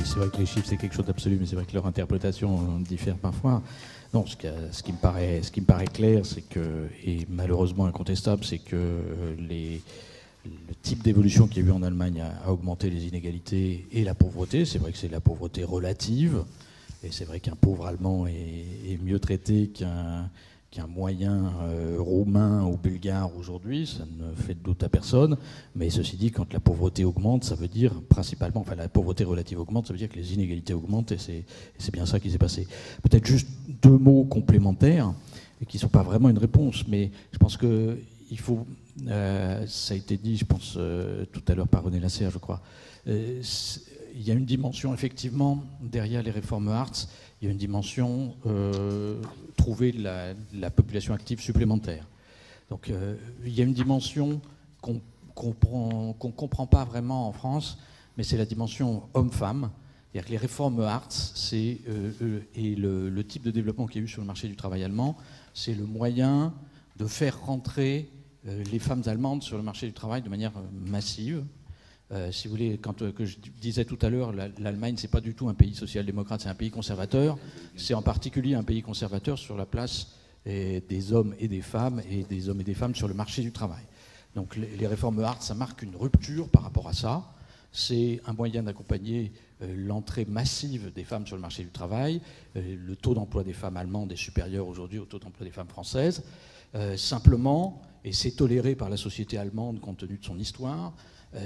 C'est vrai que les chiffres, c'est quelque chose d'absolu, mais c'est vrai que leur interprétation diffère parfois. Non, ce qui me paraît clair, c'est que, et malheureusement incontestable, c'est que le type d'évolution qu'il y a eu en Allemagne a augmenté les inégalités et la pauvreté. C'est vrai que c'est de la pauvreté relative, et c'est vrai qu'un pauvre Allemand est mieux traité qu'un moyen roumain ou bulgare aujourd'hui, ça ne fait de doute à personne, mais ceci dit, quand la pauvreté augmente, ça veut dire principalement, enfin la pauvreté relative augmente, ça veut dire que les inégalités augmentent, et c'est bien ça qui s'est passé. Peut-être juste deux mots complémentaires, et qui ne sont pas vraiment une réponse, mais je pense qu'il faut, ça a été dit, je pense, tout à l'heure par René Lasserre, je crois, il y a une dimension, effectivement, derrière les réformes Hartz, il y a une dimension trouver la population active supplémentaire. Donc il y a une dimension qu'on comprend pas vraiment en France, mais c'est la dimension homme-femme. C'est-à-dire que les réformes Hartz, et le type de développement qu'il y a eu sur le marché du travail allemand, c'est le moyen de faire rentrer les femmes allemandes sur le marché du travail de manière massive. Si vous voulez, que je disais tout à l'heure, l'Allemagne, c'est pas du tout un pays social-démocrate, c'est un pays conservateur. C'est en particulier un pays conservateur sur la place des hommes et des femmes, et des hommes et des femmes sur le marché du travail. Donc les réformes Hartz, ça marque une rupture par rapport à ça. C'est un moyen d'accompagner l'entrée massive des femmes sur le marché du travail. Le taux d'emploi des femmes allemandes est supérieur aujourd'hui au taux d'emploi des femmes françaises. Simplement, et c'est toléré par la société allemande compte tenu de son histoire,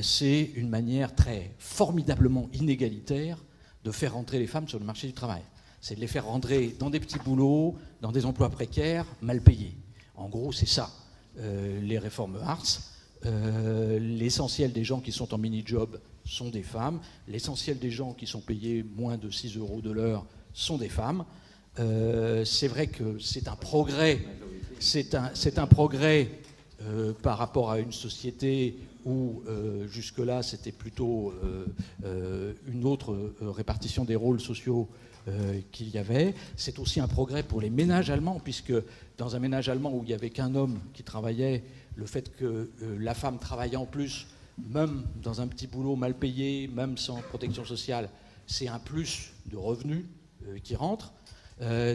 c'est une manière très formidablement inégalitaire de faire rentrer les femmes sur le marché du travail. C'est de les faire rentrer dans des petits boulots, dans des emplois précaires, mal payés. En gros, c'est ça, les réformes Hartz. L'essentiel des gens qui sont en mini-job sont des femmes. L'essentiel des gens qui sont payés moins de 6 € de l'heure sont des femmes. C'est vrai que c'est un progrès. C'est un progrès par rapport à une société où jusque-là c'était plutôt une autre répartition des rôles sociaux qu'il y avait. C'est aussi un progrès pour les ménages allemands, puisque dans un ménage allemand où il n'y avait qu'un homme qui travaillait, le fait que la femme travaille en plus, même dans un petit boulot mal payé, même sans protection sociale, c'est un plus de revenus qui rentre.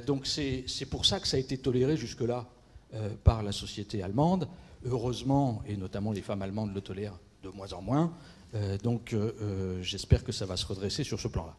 Donc c'est pour ça que ça a été toléré jusque-là par la société allemande. Heureusement, et notamment les femmes allemandes le tolèrent de moins en moins. Donc j'espère que ça va se redresser sur ce plan-là.